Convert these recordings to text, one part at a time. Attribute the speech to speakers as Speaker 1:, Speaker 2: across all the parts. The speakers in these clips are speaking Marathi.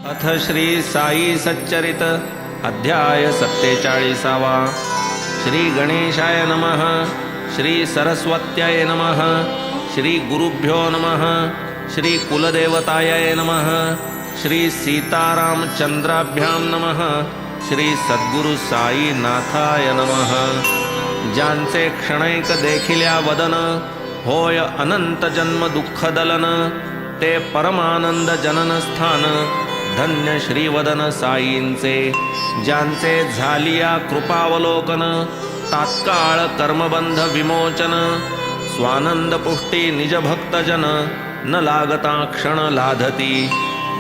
Speaker 1: अथ श्री साई सच्चरित अध्याय 47। श्री गणेशाय नमः। श्री सरस्वत्याय नमः। श्री गुरुभ्यो नमः। श्री कुलदेवताय नमः। श्री सीतारामचंद्राभ्यां नमः। श्री सद्गुरु साई नाथाय नमः। ज्यांचे क्षणैक देखिल्या वदन होय अनंत जन्म दुःखदलन, ते परमानंद जनन स्थान धन्य श्रीवदन साईंचे। ज्यांचे झालिया कृपावलोकन तात्काळ कर्मबंध विमोचन, स्वानंद पुष्टी निज भक्तजन न लागता क्षण लाधती।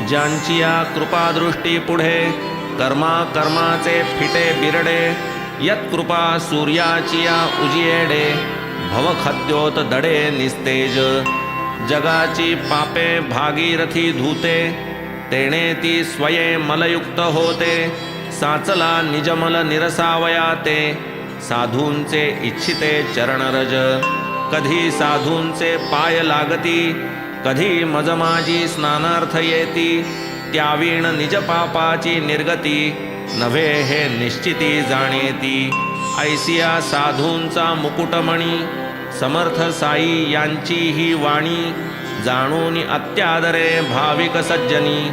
Speaker 1: ज्यांची या कृपादृष्टी पुढे कर्मा कर्माचे फिटे बिरडे, यत्कृपा सूर्याची या उजियेडे भवखद्योत दडे निस्तेज। जगाची पापे भागीरथी धूते, तेणे ती स्वये मलयुक्त होते। साचला निजमल निरसावया ते, साधूंचे इच्छिते चरणरज। कधी साधूंचे पाय लागती, कधी मजमाजी स्नानार्थ येती। त्यावीण निज पापाची निर्गती, नव्हे हे निश्चिती जाणेती। ऐसिया साधूंचा मुकुटमणी, समर्थ साई यांची ही वाणी। जाणून अत्यादरे भाविक सज्जनी,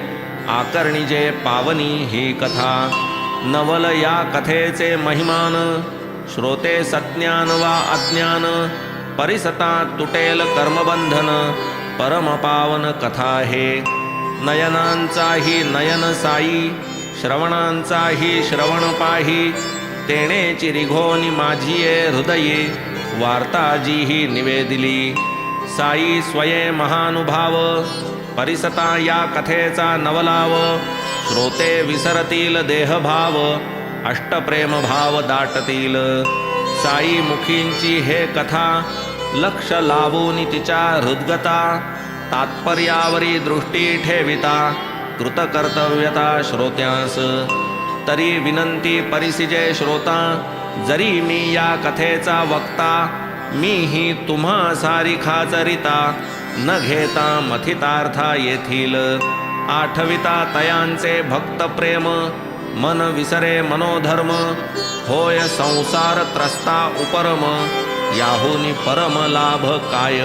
Speaker 1: आकर्णिजे पावनी ही कथा। नवल या कथेचे महिमान, श्रोते सज्ञान वा अज्ञान। परिसता तुटेल कर्मबंधन, परमपावन कथा हे। नयनांचाही नयन साई, श्रवणांचाही श्रवण पाही। तेणेची रिघोनी माझिये हृदये, वार्ता जी ही निवेदिली। साई स्वये महानुभाव, परिसता या कथेचा नवलाव। श्रोते विसरतील देहभाव, अष्टप्रेम भाव दाटतील। साई मुखींची हे कथा, लक्ष लावून तिच्या हृद्गता। तात्पर्यावरी दृष्टी ठेविता, कृतकर्तव्यता श्रोत्यास। तरी विनंती परिसिजे श्रोता, जरी मी या कथेचा वक्ता। मी ही तुम्हा सारिखा चरिता, न घेता मथितार्था येथील। आठविता तयांचे भक्त प्रेम, मन विसरे मनोधर्म। होय संसार त्रस्ता उपरम, याहुनी परम लाभ काय।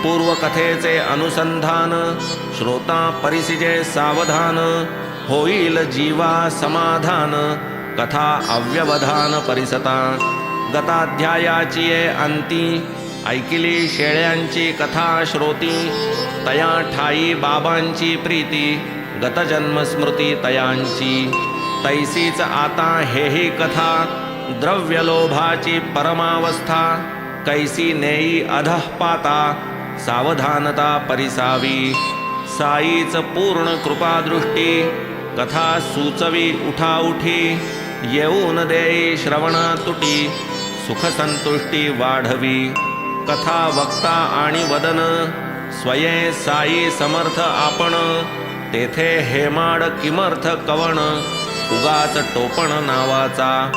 Speaker 1: पूर्वकथेचे अनुसंधान, श्रोता परिसिजे सावधान। होईल जीवा समाधान, कथा अव्यवधान परिसता। गताध्यायाची ये अंती, ऐकिली शेळ्यांची कथा श्रोती। तया ठाई बाबांची प्रीती, गतजन्म स्मृती तयांची। तैसीच आता हेही कथा, द्रव्यलोभाची परमावस्था। कैसी नेई अधः पाता, सावधानता परिसावी। साईच पूर्ण कृपादृष्टी, कथा सुचवी उठाउठी। येऊन देई श्रवणा तुटी, सुखसंतुष्टी वाढवी। कथा वक्ता आणि वदन, स्वये साई समर्थ आपण। तेथे हेमाड किमर्थ कवण, उगाच टोपण नावाचा।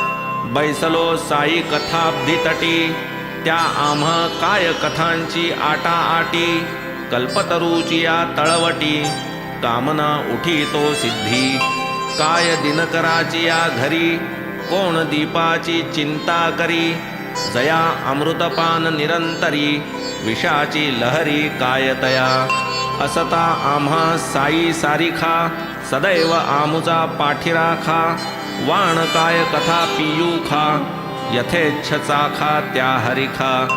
Speaker 1: बैसलो साई कथाब्धी तटी, त्या आम्हा काय कथांची आटा आटी। कल्पतरूची या तळवटी, कामना उठी तो सिद्धी। काय दिनकराची या घरी, कोण दीपाची चिंता करी। जया अमृतपान निरंतरी, विषाची लहरी काय तया। असता आम्हा साई सारिखा, सदैव आमुचा पाठीराखा। वाण काय कथा पियू खा, यथेच्छ चाखा त्या हरिखा।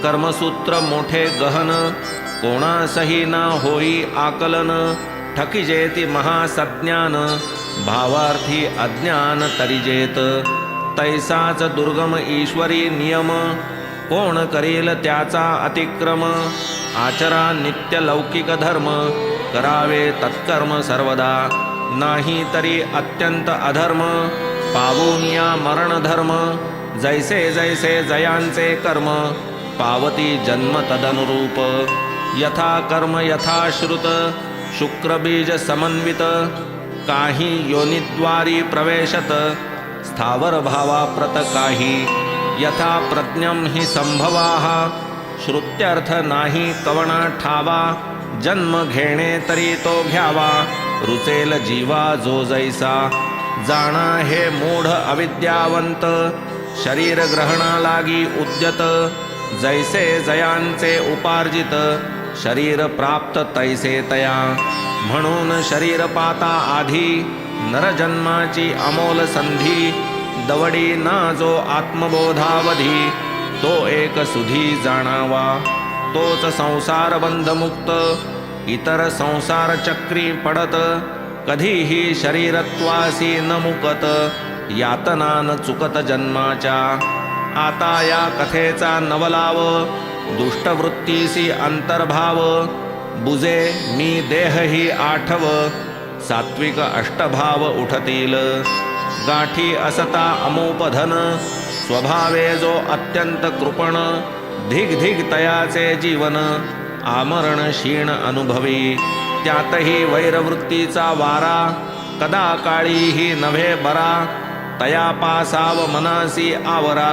Speaker 1: कर्मसूत्र मोठे गहन, कोणासही ना होई आकलन। ठकिजेती महासज्ञान, भावार्थी अज्ञान तरिजेत। तैसाच दुर्गम ईश्वरी नियम, कोण करेल त्याचा अतिक्रम। आचरा नित्य लौकिक धर्म, करावे तत्कर्म सर्वदा। नाही तरी अत्यंत अधर्म, पावून या मरण धर्म। जैसे जैसे जयांचे कर्म, पावती जन्म तदनुरूप। यथा कर्म यथा श्रुत, शुक्रबीज समन्वित। काही योनिद्वारी प्रवेशत, स्थावर भावा प्रत काही। यथा प्रज्ञम हि संभवाः, श्रुत्यर्थ नाही कवणा ठावा। जन्म घेणे तरी तो घ्यावा, रुचेल जीवा जो जैसा. जाणा हे मूढ अविद्यावंत, शरीर ग्रहणा लागी उद्यत. जैसे जयांचे उपार्जित, शरीर प्राप्त तैसे तया. म्हणून शरीर पाता आधी, नरजन्माची अमोल संधी. दवडी ना जो आत्मबोधावधी, तो एक सुधी जाणावा. तोच संसार बंधमुक्त, इतर संसार चक्री पडत. कधीही शरीरत्वासी न मुकत, यातना न चुकत जन्माच्या. आता या कथेचा नवलाव, दुष्टवृत्तीसी अंतर्भाव. बुजे मी देह ही आठव, सात्विक अष्टभाव उठतील. गाठी असता अमोपधन, स्वभावे जो अत्यंत कृपण. धिग धिग तयाचे जीवन, आमरण क्षीण अनुभवी. त्यातही वैरवृत्तीचा वारा, कदा काळीही नव्हे बरा. तया पासाव मनासी आवरा,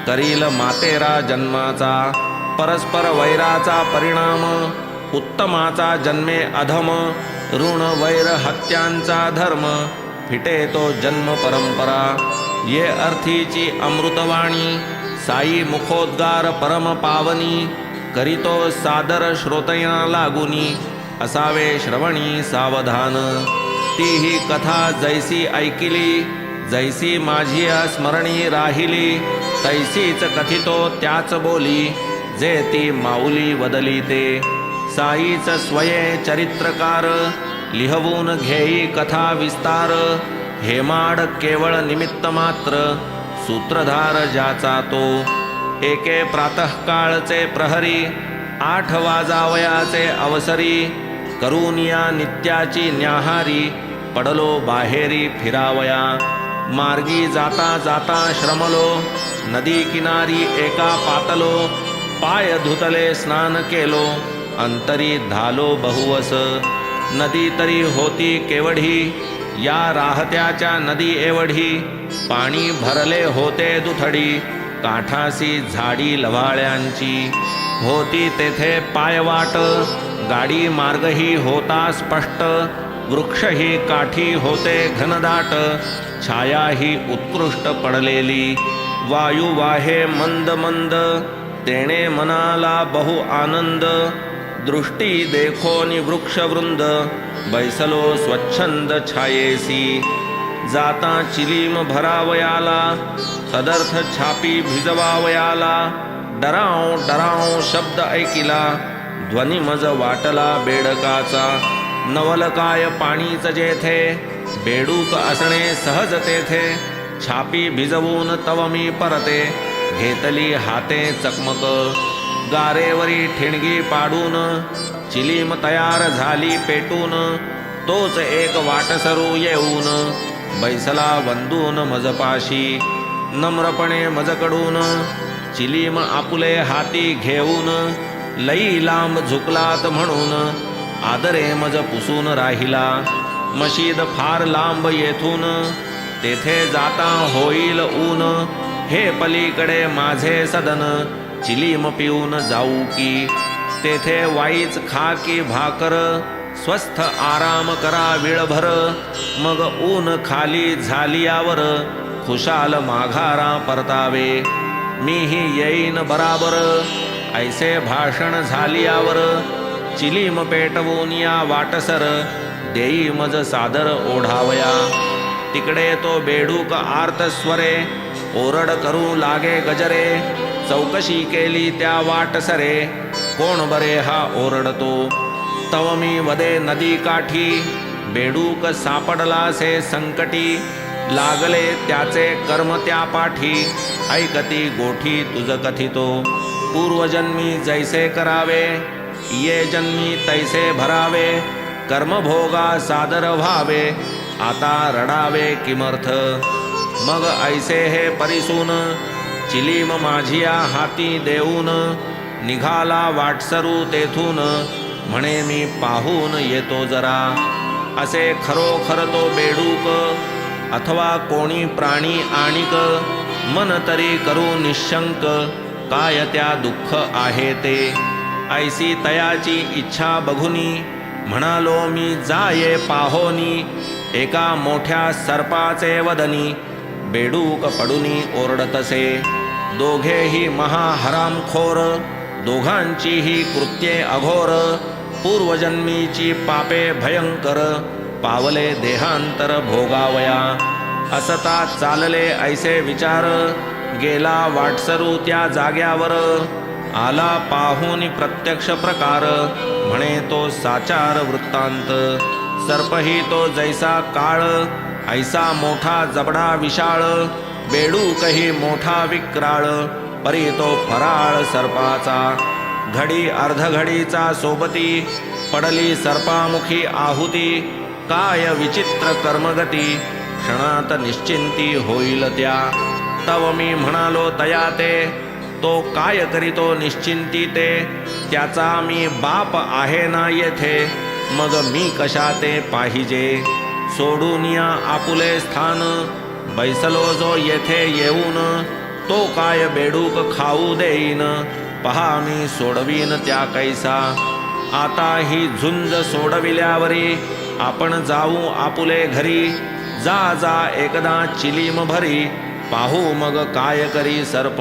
Speaker 1: करील मातेरा जन्माचा. परस्पर वैराचा परिणाम, उत्तमाचा जन्मे अधम. ऋण वैर हत्यांचा धर्म, फिटे तो जन्म परंपरा. ये अर्थीची अमृतवाणी, साई मुखोद्गार परम पावनी. करीतो सादर श्रोतया लागुनी, असावे श्रवणी सावधान. ती ही कथा जैसी ऐकिली, जैसी माझी स्मरणी राहिली. तैसीच कथितो त्याच बोली, जे ती माऊली वदली ते. साईच स्वये चरित्रकार, लिहवून घेई कथा विस्तार. हेमाड केवळ निमित्त मात्र, सूत्रधार ज्याचा तो. एके प्रातःकाळचे प्रहरी, 8 वाजावयाचे अवसरी. करूनिया नित्याची न्याहारी, पडलो बाहेरी फिरावया. मार्गी जाता जाता श्रमलो, नदी किनारी एका पातलो. पाय धुतले स्नान केलो, अंतरी धालो बहुवस. नदी तरी होती केवढी, या राहत्याच्या नदी एवढी. पाणी भरले होते दुथडी, काठासी झाडी लव्हाळ्यांची. होती तेथे पायवाट, गाडी मार्गही होता स्पष्ट. वृक्षही काठी होते घनदाट, छायाही उत्कृष्ट पडलेली. वायू वाहे मंद मंद, तेणे मनाला बहु आनंद. दृष्टी देखोनी वृक्षवृंद, बैसलो स्वच्छंद छायेसी. जाता चिलीम भरावयाला, तदर्थ छापी भिजवावयाला. डराव डराव शब्द ऐकिला, ध्वनी मज वाटला बेडकाचा. नवलकाय पाणीच जेथे, बेडूक असणे सहज तेथे. छापी भिजवून तव मी परते, घेतली हाते चकमक. गारेवरी ठिणगी पाडून, चिलीम तयार झाली पेटून. तोच एक वाटसरू येऊन, बैसला वंदून मजपाशी. नम्रपणे मजकडून, चिलीम आपुले हाती घेऊन. लई लांब झुकलात म्हणून, आदरे मज पुसून राहिला. मशीद फार लांब येथून, तेथे जाता होईल ऊन. हे पलीकडे माझे सदन, चिलीम पिऊन जाऊ की. तेथे वाईच खा की भाकर, स्वस्थ आराम करा वेळभर. मग ऊन खाली झालियावर, खुशाल माघारा परतावे. मीही येईन बराबर, ऐसे भाषण झालियावर. चिलीम पेटवून या वाटसर, देई मज सादर ओढावया. तिकडे तो बेडूक आर्तस्वरे, ओरड करू लागे गजरे. चौकशी केली त्या वाटसरे, कोण बरे हा ओरडतो. तव मी वदे नदी काठी, बेडूक सापडलासे संकटी. लागले त्याचे कर्म त्या पाठी, ऐकती गोठी तुझ कथितो. पूर्वजन्मी जैसे करावे, ये जन्मी तैसे भरावे. कर्मभोगा सादर व्हावे, आता रडावे किमर्थ. मग ऐसे हे परिसून, चिलीम माझिया हाती देऊन. निघाला वाटसरू तेथून, म्हणे मी पाहून येतो जरा. असे खरोखर तो बेडूक, अथवा कोणी प्राणी आणिक. मन तरी करू निशंक, काय त्या दुःख आहे ते. ऐसी तयाची इच्छा बघुनी, म्हणालो मी जाये पाहोनी, एका मोठ्या सर्पाचे वदनी, बेडूक पडुनी ओरडतसे. दोघेही महाहरामखोर, दोघांचीही कृत्ये अघोर, पूर्वजन्मीची पापे भयंकर, पावले देहांतर भोगावया. असता चालले ऐसे विचार, गेला वाटसरू त्या जाग्यावर. आला पाहून प्रत्यक्ष प्रकार, म्हणे तो साचार वृत्तांत. सर्पही तो जैसा काळ, ऐसा मोठा जबडा विशाळ, बेडूकही मोठा विक्राळ, परी तो फराळ सर्पाचा. घडी अर्धघडीचा सोबती, पडली सर्पामुखी आहुती. काय विचित्र कर्मगती, क्षणात निश्चिंती होईल त्या. तव मी म्हणालो तया ते, तो काय करीतो निश्चिंती ते. त्याचा मी बाप आहे ना येथे, मग मी कशा ते पाहिजे. सोडून या आपुले स्थान, बैसलो जो येथे येऊन. तो काय बेडूक खाऊ देईन, पहा मी सोडवीन त्या कैसा. आता ही झुंज सोडविल्यावरी, आपण जाऊ आपुले घरी. जा जा एकदा चिलीम भरी, पाहू मग काय करी सर्प.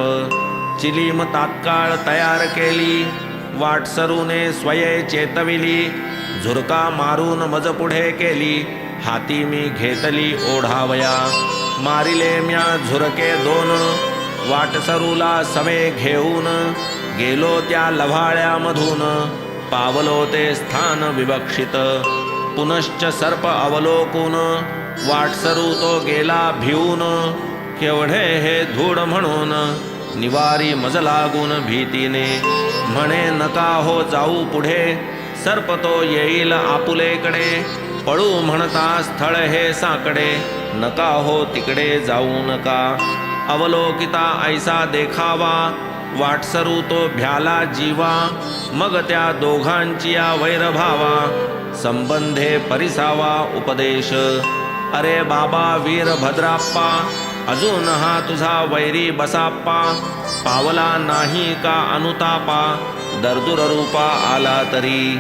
Speaker 1: चिलीम तात्काळ तयार केली, वाटसरूने स्वये चेतविली. झुरका मारून मज पुढे केली, हाती मी घेतली ओढावया. मारिले म्या झुरके दोन, वाटसरूला सवे घेऊन. गेलो त्या लव्हाळ्यामधून, पावलो ते स्थान विवक्षित. पुनश्च सर्प अवलोकून, वाटसरू तो गेला भिवून. केवढे हे धूड म्हणून, निवारी मज लागून भीतीने. म्हणे नका हो जाऊ पुढे, सर्प तो येईल आपुलेकडे. पळू म्हणता स्थळ हे साकडे, नका हो तिकडे जाऊ नका. अवलोकिता ऐसा देखावा, वाटसरू तो भ्याला जीवा. मग त्या दोघांची या वैरभावा, संबंधे परिसावा उपदेश. अरे बाबा वीरभद्राप्पा, अजून हा तुझा वैरी बसाप्पा. पावला नाही का अनुतापा, दर्दुर रूपा आला तरी.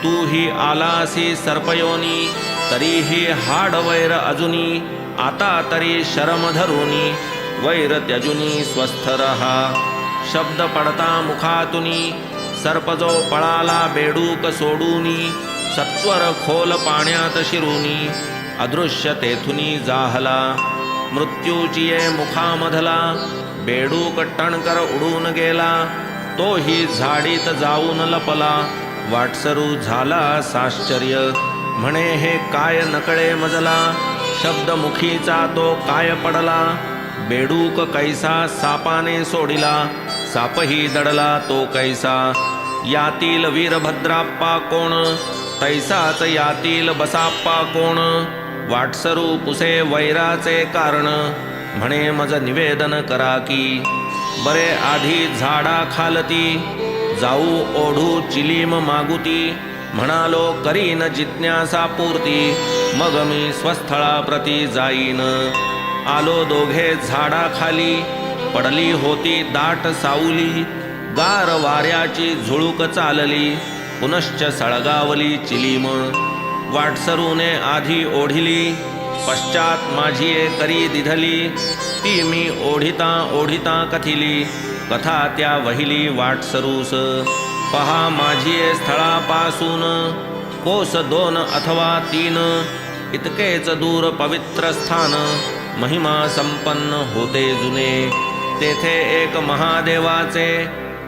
Speaker 1: तू ही आलासी सर्पयोनी, तरीही हाड वैर अजुनी. आता तरी शरम धरुनी, वैर त्यजुनी स्वस्थ रहा. शब्द पडता मुखातुनी, सर्प जो पळाला बेडूक सोडूनी. सत्वर खोल पाण्यात शिरुनी, अदृश्य तेथुनी जाहला. मृत्यूची ये मुखामधला, बेडूक टणकर उडून गेला. तोही झाडीत जाऊन लपला, वाटसरू झाला साश्चर्य. म्हणे हे काय नकळे मजला, शब्द मुखीचा तो काय पडला. बेडूक कैसा सापाने सोडिला, सापही दडला तो कैसा. यातील वीरभद्राप्पा कोण, तैसाच यातील बसाप्पा कोण. वाटसरू पुसे वैराचे कारण, म्हणे मज निवेदन करा की. बरे आधी झाडा खालती, जाऊ ओढू चिलीम मागुती. म्हणालो करीन जिज्ञासा पूर्ती, मग मी स्वस्थळा प्रती जाईन. आलो दोघे झाडा खाली, पडली होती दाट सावली. गार वाऱ्याची झुळूक चालली, पुनश्च सळगावली चिलीम. वाटसरूने आधी ओढिली, पश्चात माझी करी दिधली. ती मी ओढिता ओढिता कथिली, कथा त्या वहिली वाटसरूस. पहा माझी स्थळापासून, कोस 2 अथवा 3. इतकेच दूर पवित्र स्थान, महिमा संपन्न होते जुने. तेथे एक महादेवाचे,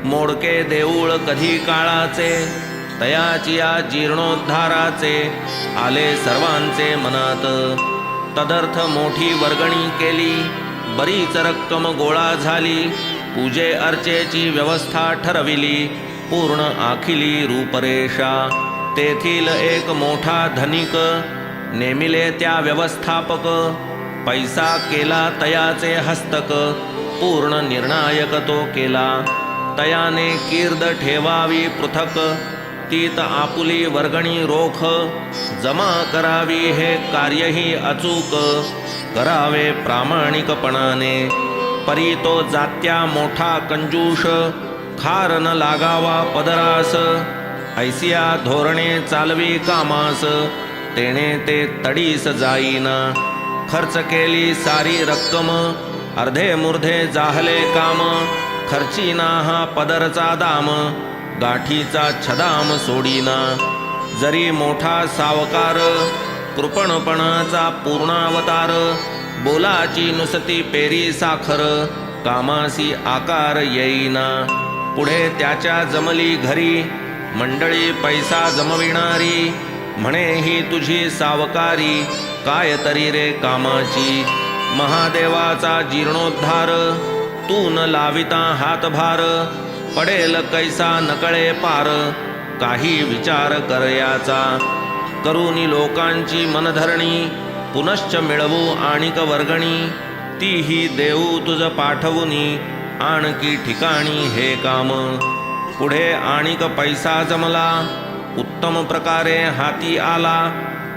Speaker 1: मोडके देऊळ कधी काळाचे. तयाची या जीर्णोद्धाराचे, आले सर्वांचे मनात. तदर्थ मोठी वर्गणी केली, बरीच रक्कम गोळा झाली. पूजे अर्चेची व्यवस्था ठरविली, पूर्ण आखिली रूपरेषा. तेथील एक मोठा धनिक, नेमिले त्या व्यवस्थापक. पैसा केला तयाचे हस्तक, पूर्ण निर्णायक तो केला. तयाने कीर्द ठेवावी पृथक, तीत आपुली वर्गणी रोख. जमा करावी हे कार्यही अचूक, करावे प्रामाणिकपणाने. परी तो जात्या मोठा कंजूष, खार न लागावा पदरास. ऐसिया धोरणे चालवी कामास, तेणे ते तडीस जाईना. खर्च केली सारी रक्कम, अर्धे मुर्धे जाहले काम. खर्चीना हा पदरचा दाम, गाठीचा छदाम सोडीना. जरी मोठा सावकार, कृपणपणाचा पूर्णावतार. बोलाची नुसती पेरी साखर, कामासी आकार येईना. पुढे त्याच्या जमली घरी, मंडळी पैसा जमविणारी. म्हणे ही तुझी सावकारी, काय तरी रे कामाची. महादेवाचा जीर्णोद्धार, तू न लाविता हातभार. पडेल कैसा नकळे पार, काही विचार कर याचा. करुनी लोकांची मनधरणी, पुनश्च मिळवू आणिक वर्गणी. तीही देऊ तुझ पाठवुनी, आणखी ठिकाणी हे काम. पुढे आणिक पैसा जमला, उत्तम प्रकारे हाती आला.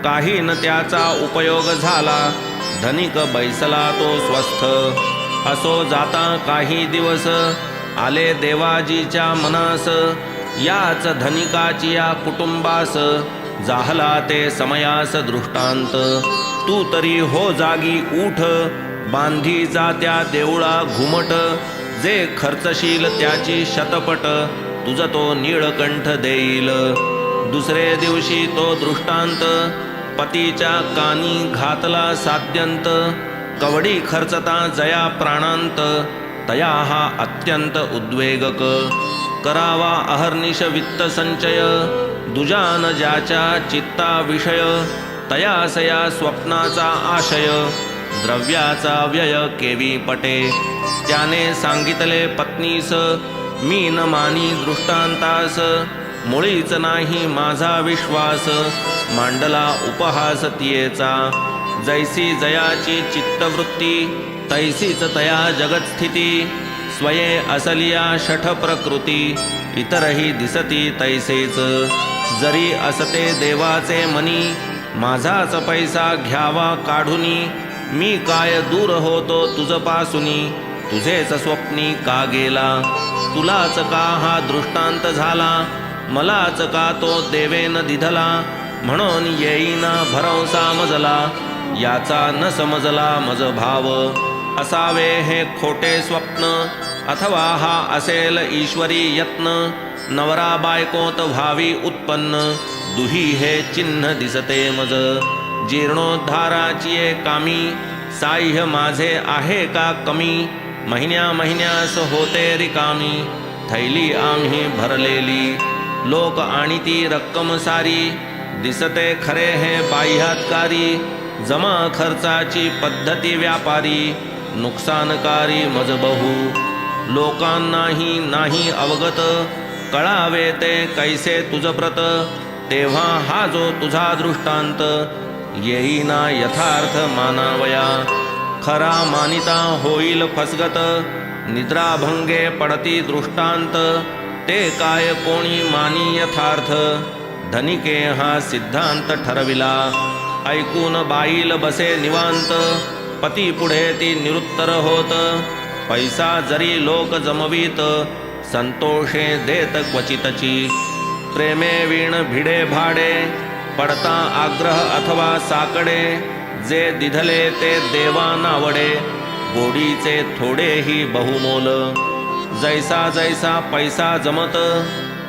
Speaker 1: काही न त्याचा उपयोग झाला, धनिक बैसला तो स्वस्थ. असो जाता काही दिवस, आले देवाजीच्या मनास. याच धनिकाची या कुटुंबास, जाहला ते समयास दृष्टांत. तू तरी हो जागी उठ, बांधी जा त्या देऊळा घुमट. जे खर्चशील त्याची शतपट, तुझ तो नीळकंठ देईल. दुसरे दिवशी तो दृष्टांत, पतीच्या कानी घातला साध्यंत. कवडी खर्चता जया प्राणांत, तया हा अत्यंत उद्वेगक. करावा अहर्निश वित्त संचय, दुजान ज्याच्या चित्ता विषय. तयासया स्वप्नाचा आशय, द्रव्याचा व्यय केवी पटे. त्याने सांगितले पत्नीस, मी न मानी दृष्टांतास. मुळीच नाही माझा विश्वास, मांडला उपहास तियेचा. जैसी जयाची चित्तवृत्ती, तैसीच तया जगतस्थिती. स्वये असलिया शठ प्रकृती, इतरही दिसती तैसेच. जरी असते देवाचे मनी, माझाच पैसा घ्यावा काढुनी. मी काय दूर होतो तुझपासुनी, तुझेच स्वप्नी का गेला. तुलाच का हा दृष्टांत झाला, मलाच का तो देवेन दिधला. म्हणून येईना भरवसा मजला, याचा न समजला मज भाव. असावे हे खोटे स्वप्न, अथवा हा असेल ईश्वरी यत्न. नवरा बायकोत व्हावी उत्पन्न, दुही हे चिन्ह दिसते मज. जीर्णोद्धाराची कामी, साह्य माझे आहे का कमी. महिन्या महिन्यास होते रिकामी, थैली आम्ही भरलेली. लोक आणि ती रक्कम सारी, दिसते खरे हे बाह्यात्कारी. जमा खर्चाची पद्धती व्यापारी, नुकसानकारी मज बहु. लोकांनाही नाही अवगत, कळावे ते कैसे तुझ व्रत. तेव्हा हा जो तुझा दृष्टांत, येईना यथार्थ मानावया. खरा मानिता होईल फसगत, निद्राभंगे पडती दृष्टांत. ते काय कोणी मानी यथार्थ, धनिके हा सिद्धांत ठरविला. ऐकून बाईल बसे निवांत, पती पुढे ती निरुत्तर होत. पैसा जरी लोक जमवीत, संतोषे देत क्वचितची. प्रेमे वीण भिडे भाडे, पडता आग्रह अथवा साकडे. जे दिधले ते देवा नावडे, गोडीचे थोडेही बहुमोल. जैसा जैसा पैसा जमत,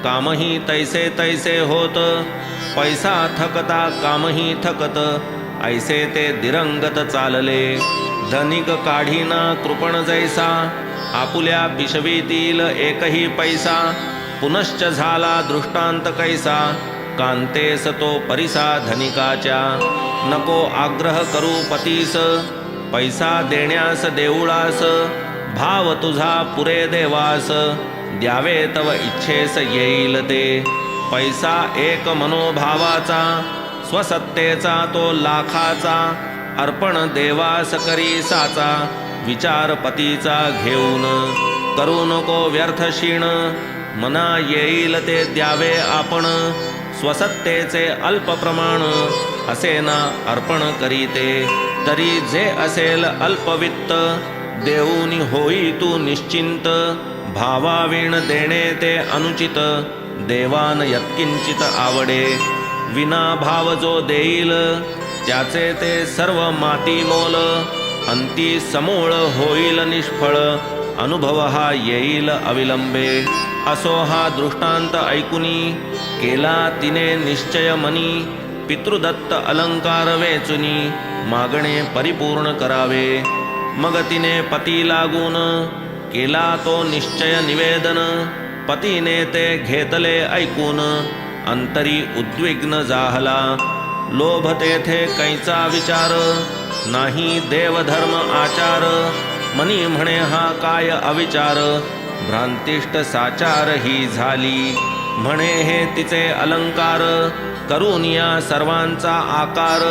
Speaker 1: कामही तैसे तैसे होत. पैसा थकता कामही थकत, ऐसे ते दिरंगत चालले. धनिक काढीना कृपण जैसा, आपुल्या पिशवीतील एकही पैसा. पुनश्च झाला दृष्टांत कैसा, कांतेस तो परिसा धनिकाच्या. नको आग्रह करू पतीस, पैसा देण्यास देऊळास. भाव तुझा पुरे देवास, द्यावे तव इच्छेस येईल ते. पैसा एक मनोभावाचा, स्वसत्तेचा तो लाखाचा. अर्पण देवास करी साचा, विचार पतीचा घेऊन. करू नको व्यर्थ क्षीण, मना येईल ते द्यावे आपण. स्वसत्तेचे अल्प प्रमाण, असे ना अर्पण करीते. तरी जे असेल अल्पवित्त, देऊनी होई तू निश्चिंत. भावावीण देणे ते अनुचित, देवान यत्किंचित आवडे. विना भाव जो देईल त्याचे ते सर्व माती मोल. अंती समूळ होईल निष्फळ अनुभव हा येईल अविलंबे. असो हा दृष्टांत ऐकुनी केला तिने निश्चय मनी. पितृदत्त अलंकार वेचुनी मागणे परिपूर्ण करावे. मग तिने पती लागून केला तो निश्चय निवेदन. पतीने ते घेतले ऐकून अंतरी उद्विग्न जाहला. लोभ तेथे कैचा विचार नाही देवधर्म आचार. मनी म्हणे हा काय अविचार भ्रांतिष्ट साचार ही झाली. म्हणे हे तिचे अलंकार करून या सर्वांचा आकार.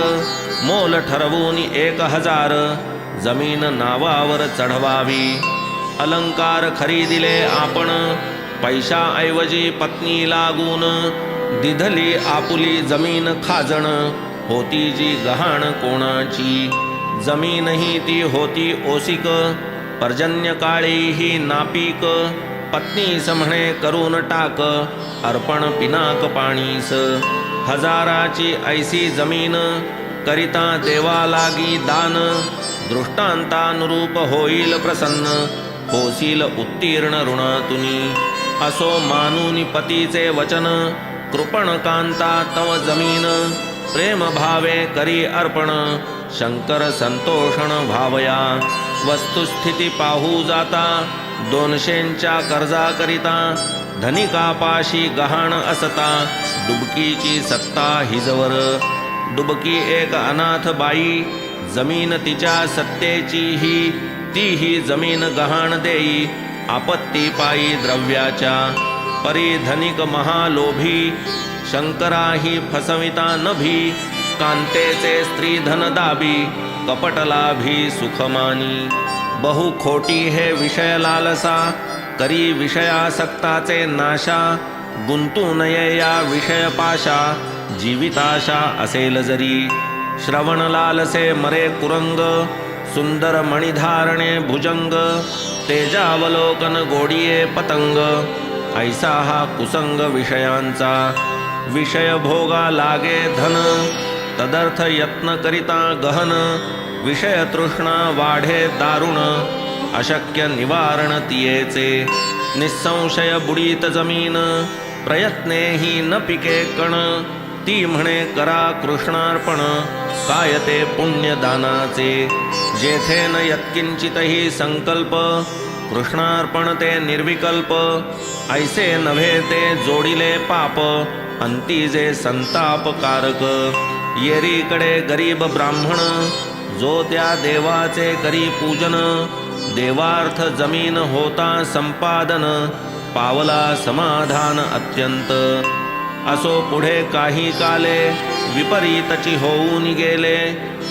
Speaker 1: मोल ठरवून 1000 जमीन नावावर चढवावी. अलंकार खरीदिले आपण पैशाऐवजी पत्नी लागून. दिधली आपुली जमीन खाजण होती जी गहाण कोणाची. जमीनही ती होती ओसिक पर्जन्य काळी ही नापीक. पत्नीस म्हणे करून टाक अर्पण पिनाक पाणीस. 1000ची ऐसी जमीन करिता देवा लागी दान. दृष्टांतानुरूप होईल प्रसन्न होशील उत्तीर्ण ऋणातुनी. असो मानूनी पतीचे वचन कृपण कांता तव जमीन. प्रेम भावे करी अर्पण शंकर संतोषण भावया. वस्तुस्थिती पाहू जाता 200च्या कर्जा करिता. धनिकापाशी गहाण असता डुबकीची सत्ता हिजवर. डुबकी एक अनाथ बाई जमीन तिच्या सत्तेची ही. तीही जमीन गहाण देई आपत्ती पायी द्रव्याच्या. परी धनिक महालोभी शंकराही फसविता नभी. कांतेचे स्त्री धन दाबी कपटलाभी सुखमानी. बहु खोटी हे विषय लालसा करी विषयासक्ताचे नाशा. गुंतू नये या विषय पाशा जीविताशा असेल जरी. श्रवण लालसे मरे कुरंग सुंदर मणिधारणे भुजंग. तेजावलोकन गोडिये पतंग ऐसा हा कुसंग विषयांचा. विषय भोगा लागे धन तदर्थ यत्न करिता गहन. विषय तृष्णा वाढे दारुण अशक्य निवारण तियेचे. निसंशय बुडीत जमीन प्रयत्नेही न पिके कण. ती म्हणे करा कृष्णार्पण काय ते पुण्यदानाचे. जेथे न यत्किंचितही संकल्प कृष्णार्पण ते निर्विकल्प. ऐसे नव्हे ते जोडिले पाप अंती जे संतापकारक. येरीकडे गरीब ब्राह्मण जो त्या देवाचे करी पूजन. देवार्थ जमीन होता संपादन पावला समाधान अत्यंत. असो पुढे काही काले विपरीतची होऊन गेले.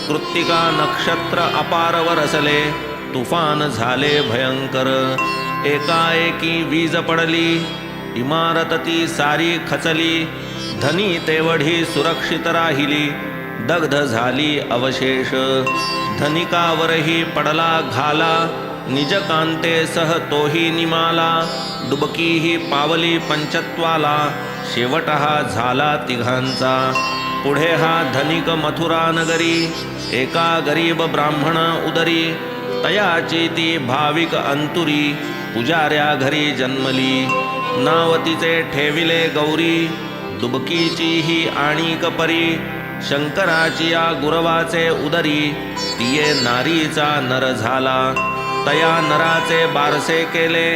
Speaker 1: कृत्तिका नक्षत्र अपार वरसले तुफान झाले भयंकर. एकाएकी वीज पडली इमारत ती सारी खचली. धनी तेवढी सुरक्षित राहिली दग्ध झाली अवशेष. धनिकावरही पडला घाला निजकांते सह तोही निमाला. डुबकीही पावली पंचत्वाला शेवट हा झाला तिघांचा. पुढे हा धनिक मथुरा नगरी एका गरीब ब्राह्मणा उदरी. तयाची ती भाविक अंतुरी पुजाऱ्या घरी जन्मली. नाव तिचे ठेविले गौरी दुबकीची ही आणिक परी. शंकराची या गुरवाचे उदरी तिये नारीचा नर झाला. तया नराचे बारसे केले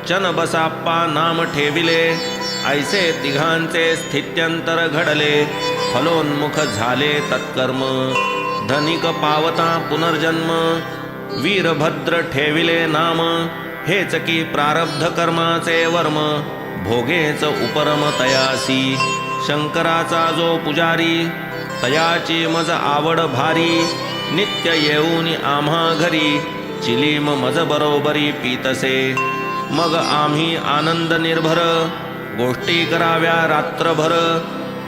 Speaker 1: चन बसाप्पा नाम ठेविले. ऐसे तिघांचे स्थित्यंतर घडले फलोन्मुख झाले तत्कर्म. धनिक पावता पुनर्जन्म वीरभद्र ठेविले नाम. हेच की प्रारब्ध कर्माचे वर्म भोगेच उपरम तयासी. शंकराचा जो पुजारी तयाची मज आवड भारी. नित्य येऊन आम्हा घरी चिलीम मज बरोबरी पीतसे. मग आम्ही आनंद निर्भर गोष्टी कराव्या रात्रभर.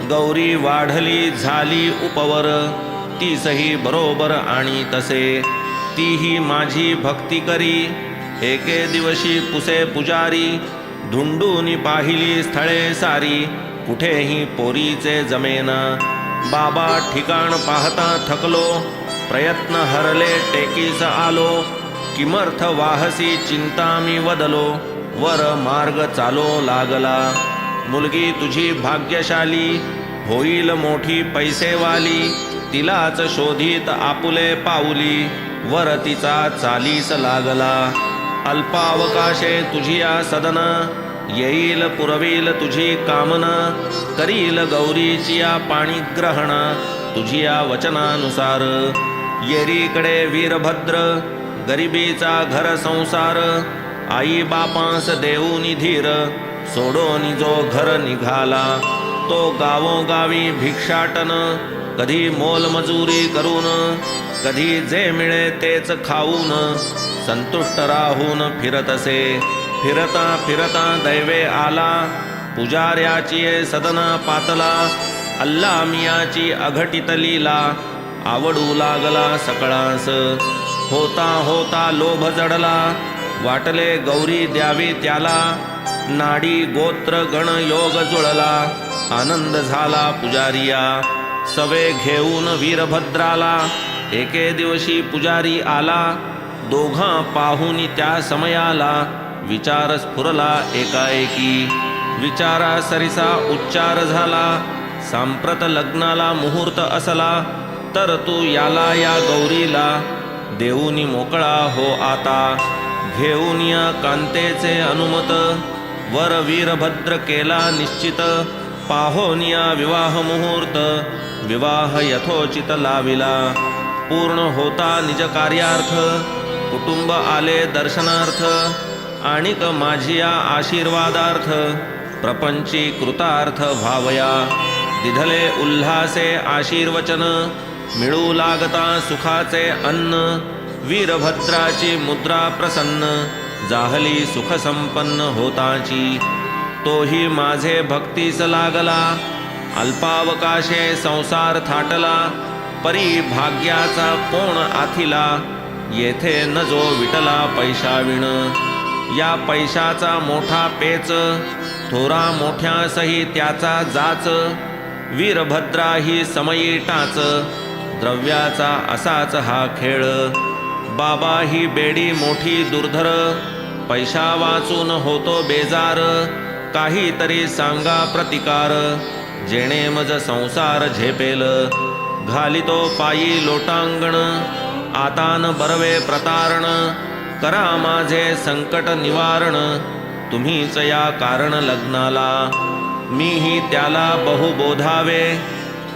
Speaker 1: गौरी वाढली झाली उपवर तीसही बरोबर आणि तसे. तीही माझी भक्ती करी एके दिवशी पुसे पुजारी. धुंडूनी पाहिली स्थळे सारी, कुठेही पोरीचे जमेना. बाबा ठिकाण पाहता थकलो, प्रयत्न हरले टेकीस आलो. किमर्थ वाहसी चिंता मी वदलो, वर मार्ग चालो लागला. मुलगी तुझी भाग्यशाली, होईल मोठी पैसेवाली. तिलाच शोधित आपुले पाऊली, वर तिचा चालीस लागला. अल्पावकाशे तुझिया सदना, येईल पुरवील तुझी कामना. करील गौरीची या पाणीग्रहणा, तुझिया वचनानुसार. येरीकडे वीरभद्र, गरिबीचा घर संसार. आई बापांस देऊनी धीर, सोडोनी जो घर निघाला. तो गावोगावी भिक्षाटन, कधी मोलमजुरी करून. कधी जे मिळे तेच खाऊन, संतुष्ट राहून फिरतसे. फिरता फिरता दैवे आला, पुजाऱ्याची सदना पातला. अल्ला मियाची अघटित लीला, आवडू लागला सकळास. होता होता लोभ जडला, वाटले गौरी द्यावी त्याला. नाडी गोत्र गण योग जुळला, आनंद झाला पुजारिया. सवे घेऊन वीरभद्राला, एके दिवशी पुजारी आला. दोघां पाहुनी त्या समयाला, विचार स्फुरला एकाएकी. विचारा सरिसा उच्चार झाला, सांप्रत लग्नाला मुहूर्त असला. तर तू याला या गौरीला, देऊनी मोकळा हो आता. घेऊन या कांतेचे अनुमत, वर वीरभद्र केला निश्चित. पाहोनिया विवाह मुहूर्त, विवाह यथोचित लाविला. पूर्ण होता निज कार्यार्थ, कुटुंब आले दर्शनार्थ. आणिक माझिया आशीर्वादार्थ, प्रपंची कृतार्थ व्हावया. दिधले उल्हासे आशीर्वचन, मिळू लागता सुखाचे अन्न. वीरभद्राची मुद्रा प्रसन्न, जाहली सुख संपन्न होताची. तोही माझे भक्तीस लागला, अल्पावकाशे संसार थाटला. परी भाग्याचा कोण आथिला, येथे न जो विटला पैशाविण. या पैशाचा मोठा पेच, थोरा मोठ्यासही त्याचा जाच. वीरभद्रा ही समयी टाच, द्रव्याचा असाच हा खेळ. बाबा ही बेडी मोठी दुर्धर, पैसा वाचून होतो बेजार. काहीतरी सांगा प्रतिकार, जेणे मज संसार झेपेल. घालितो पायी लोटांगण, आता न बरवे प्रतारण. करा माझे संकट निवारण, तुम्हीच या कारण लग्नाला. मीही त्याला बहु बोधावे,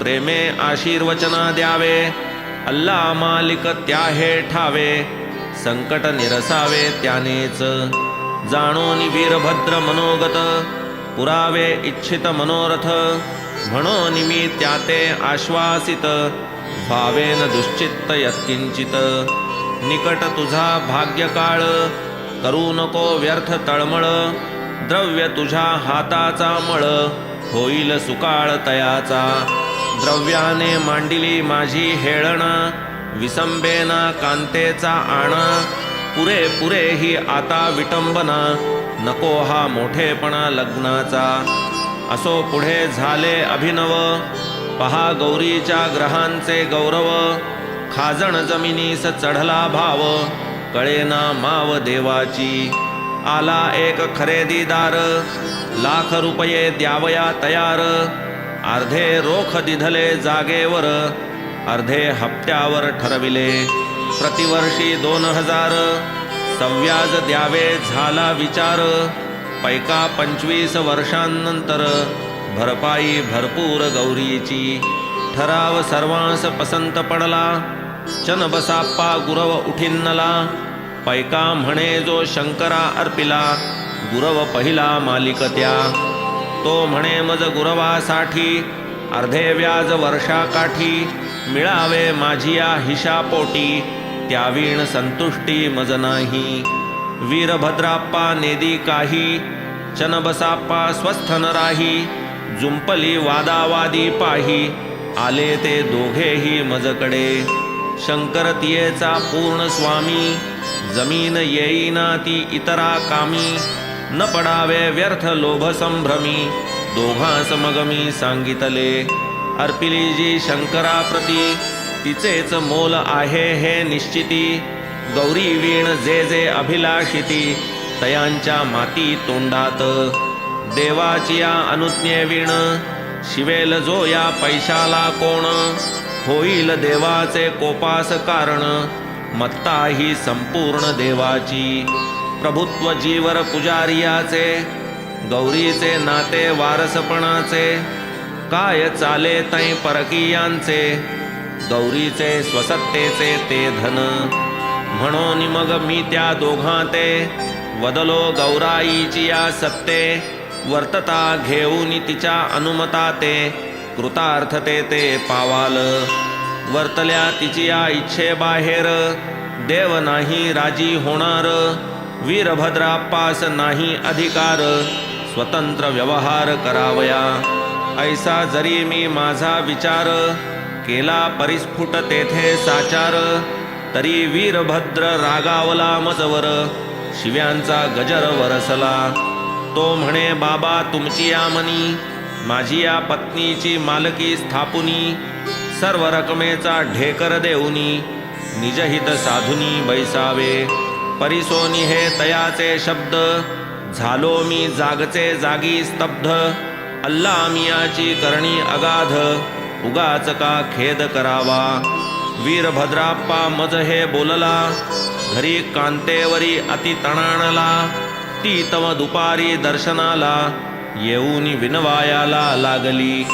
Speaker 1: प्रेमे आशीर्वचना द्यावे. अल्ला मालिक त्या हे ठावे, संकट निरसावे त्यानेच. जाणोनी वीरभद्र मनोगत, पुरावे इच्छित मनोरथ. म्हणून मी त्याते आश्वासित, भावेन दुश्चित्त यत्किंचित. निकट तुझा भाग्यकाळ, करू नको व्यर्थ तळमळ. द्रव्य तुझ्या हाताचा मळ, होईल सुकाळ तयाचा. द्रव्याने मांडिली माझी हेळणा, विसंबेना कांतेचा आणा. पुरे पुरे ही आता विटंबना, नको हा मोठेपणा लग्नाचा. असो पुढे झाले अभिनव, पहा गौरीच्या ग्रहांचे गौरव. खाजण जमिनीस चढला भाव, कळेना माव देवाची. आला एक खरेदीदार, लाख रुपये द्यावया तयार. अर्धे रोख दिधले जागेवर, अर्धे हप्त्यावर ठरविले. प्रतिवर्षी 2000 सव्याज द्यावे झाला विचार. पैका 25 वर्षांनंतर, भरपाई भरपूर गौरीची. ठराव सर्वांस पसंत पडला, चनबसाप्पा गुरव उठिन्नला. पैका म्हणे जो शंकरा अर्पिला, गुरव पहिला मालिक त्या. तो म्हणे मज गुरवासाठी, अर्धे व्याज वर्षाकाठी. मिळावे माझिया हिशापोटी, त्यावीण संतुष्टी मज नाही. वीरभद्राप्पा नेदी काही, चनबसाप्पा स्वस्थ न राही. जुंपली वादावादी पाही, आले ते दोघेही मजकडे. शंकरतियेचा पूर्ण स्वामी, जमीन येईना ती इतरा कामी. न पडावे व्यर्थ लोभ संभ्रमी, दोघांस मग मी सांगितले. अर्पिली जी शंकराप्रती, तिचेच मोल आहे हे निश्चिती. गौरी वीण जे जे अभिलाषिती, तयांच्या माती तोंडात. देवाची या अनुज्ञे वीण, शिवेल जो या पैशाला कोण. होईल देवाचे कोपास कारण, मत्ता ही संपूर्ण देवाची. प्रभुत्व जीवर पुजारियाचे, गौरीचे नाते वारसपणाचे. काय चाले तै परकीयांचे, गौरीचे स्वसत्तेचे ते धन. म्हणून मग मी त्या दोघांते, वदलो गौराईची या सत्ते. वर्तता घेऊन तिच्या अनुमता ते, कृतार्थते ते पावाल. वर्तल्या तिची या इच्छे बाहेर, देव नाही राजी होणार. वीरभद्रापास नाही अधिकार, स्वतंत्र व्यवहार करावया. ऐसा जरी मी माझा विचार, केला परिस्फुट तेथे साचार. तरी वीरभद्र रागावला मजवर, शिव्यांचा गजर वरसला. तो म्हणे बाबा तुमची या मनी, माझी या पत्नीची मालकी स्थापुनी. सर्व रकमेचा ढेकर देऊनी, निजहित साधुनी बैसावे. परिसोनी हे तयाचे शब्द, झालो मी जागचे जागी स्तब्ध. अल्ला मियाची करणी अगाध, उगाच का खेद करावा. वीरभद्राप्पा मज हे बोलला, घरी कांतेवरी अति तणाणला. ती तव दुपारी दर्शनाला, येऊन विनवायाला लागली.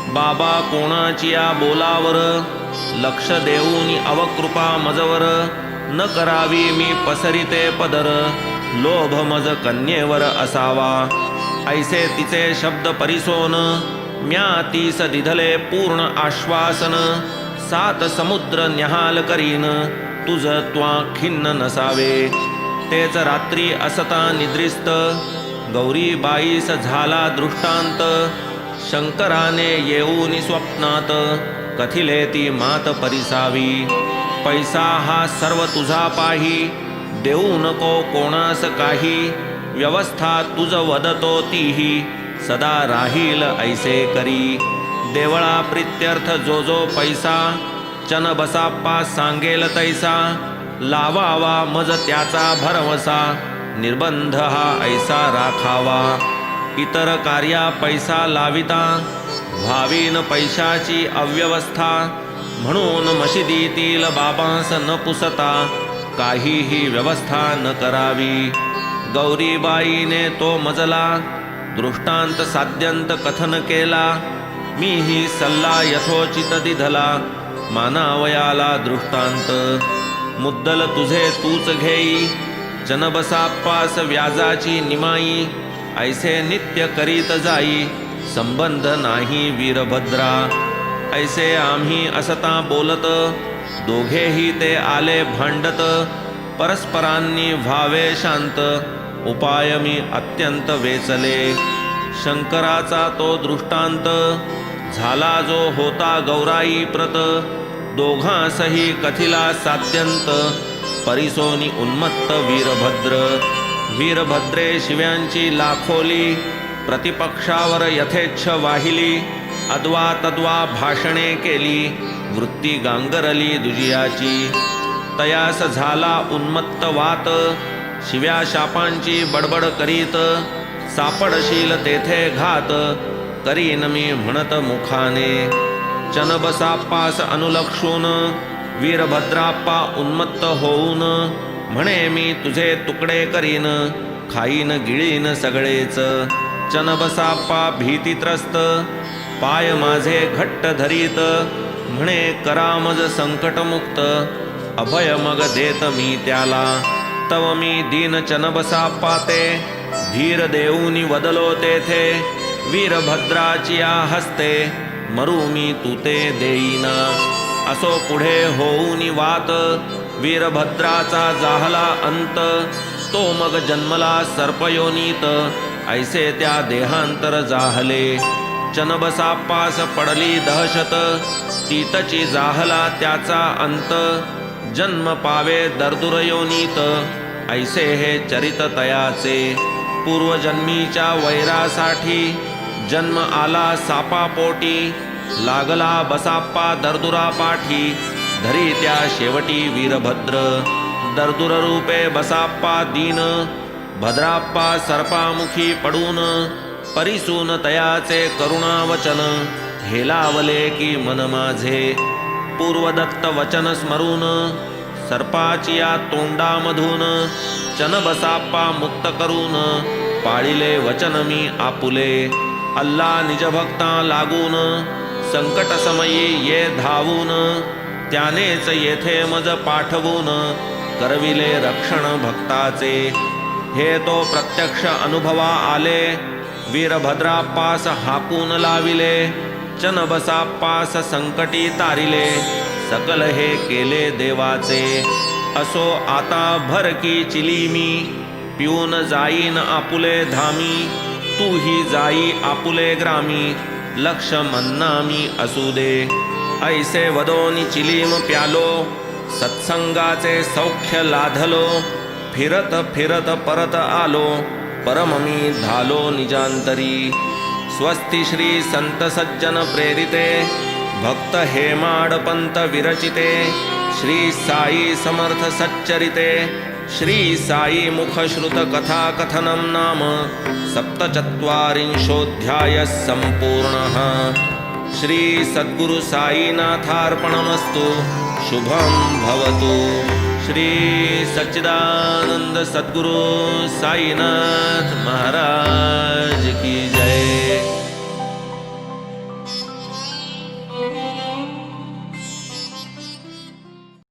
Speaker 1: बाबा कोणाची या बोलावर, लक्ष देऊन अवकृपा मजवर. न करावी मी पसरिते पदर, लोभ मज कन्येवर असावा. ऐसे तिचे शब्द परिसोन, म्या तीस दिधले पूर्ण आश्वासन. 7 समुद्र न्याहाल करीन, तुझ त्वा खिन्न नसावे. तेच रात्री असता निद्रिस्त, गौरीबाईस झाला दृष्टांत. शंकराने येऊन स्वप्नात, कथिले ती मात परिसावी. पैसा हा सर्व तुझा पाही, देऊ नको कोणास काही. व्यवस्था तुझ वदतो तीही, सदा राहील ऐसे करी. देवळा प्रित्यर्थ जो जो पैसा, चन बसाप्पा सांगेल तैसा. लावावा मज त्याचा भरवसा, निर्बंध हा ऐसा राखावा. इतर कार्या पैसा लाविता, व्हावीन पैशाची अव्यवस्था. म्हणून मशिदीतील बाबांस न पुसता, काहीही व्यवस्था न करावी. गौरीबाईने तो मजला, दृष्टांत साद्यंत कथन केला. मीही सल्ला यथोचित दिधला, मानावयाला दृष्टांत. मुद्दल तुझे तूच घेई, चनबसाप्पास व्याजाची निमाई. ऐसे नित्य करीत जाई, संबंध नाही वीरभद्रा. ऐसे आम्ही असता बोलत, दोघेही ते आले भांडत. परस्परांनी व्हावे शांत, उपाय मी अत्यंत वेचले. शंकराचा तो दृष्टांत, झाला जो होता गौराई प्रत. दोघांसही कथिला सात्यंत, परिसोनी उन्मत्त वीरभद्र. वीरभद्रे शिव्यांची लाखोली, प्रतिपक्षावर यथेच्छ वाहिली. अद्वा तद्वा भाषणे केली, वृत्ती गांगरली दुजियाची. तयास झाला उन्मत्त वात, शिव्या शापांची बडबड करीत. सापडशील तेथे घात, करीन मी म्हणत मुखाने. चनबसाप्पास अनुलक्षून, वीरभद्राप्पा उन्मत्त होऊन. म्हणे मी तुझे तुकडे करीन, खाईन गिळीन सगळेच. चनबसाप्पा भीतीत्रस्त, पाय माझे घट्ट धरीत. म्हणे करामज संकटमुक्त, अभय मग देत मी त्याला. तव मी दीन चनबसाप्पा ते, धीर देऊनी वदलो तेथे. वीरभद्राची या हस्ते, मरू मी तुते देईना. असो पुढे होऊनी वात, वीरभद्राचा जाहला अंत. तो मग जन्मला सर्पयोनीत, ऐसे त्या देहांतर जाहले. चनबसाप्पास पडली दहशत, तीतची जाहला त्याचा अंत. जन्म पावे दर्दुरयोनीत, ऐसे हे चरित तयाचे. पूर्वजन्मीच्या वैरासाठी जन्म आला सापापोटी, लागला बसाप्पा दर्दुरा पाठी, धरी त्या शेवटी वीरभद्र, दर्दुर रूपे बसाप्पा दीन, भद्राप्पा सर्पामुखी पडून, परिसून तयाचे करुणावचन, हेलावले की मन माझे, पूर्वदत्त वचन स्मरून, सर्पाचिया तोंडामधून, चन बसाप्पा मुक्त करून, पाळिले वचन मी आपुले, अल्ला निजभक्ता लागून, संकट समयी ये धावून, त्यानेच येथे मज पाठवून, करविले रक्षण भक्ताचे, हे तो प्रत्यक्ष अनुभवा आले, वीरभद्राप्पास हाकून लाविले, चन बसाप्पास संकटी तारिले, सकल हे केले देवाचे, असो आता भर की चिली मी, पिऊन जाईन आपुले धामी, तू ही जाई आपुले ग्रामी, लक्ष मन्ना मी असू दे, ऐसे वदोनी चिलीम प्यालो, सत्संगाचे सौख्य लाधलो, फिरत फिरत परत आलो, परम मी धालो निजांतरी, स्वस्ति श्री संत सज्जन प्रेरिते, भक्त हेमाडपंत विरचिते, श्री साई समर्थ सच्चरिते, श्री साई मुख श्रुत कथा कथनं नाम सप्तचत्वारिंशोऽध्यायः सम्पूर्णः। श्री सद्गुरु साईनाथार्पणमस्तु। शुभं भवतु। श्री सच्चिदानंद सद्गुरु साईनाथ महाराज की जय।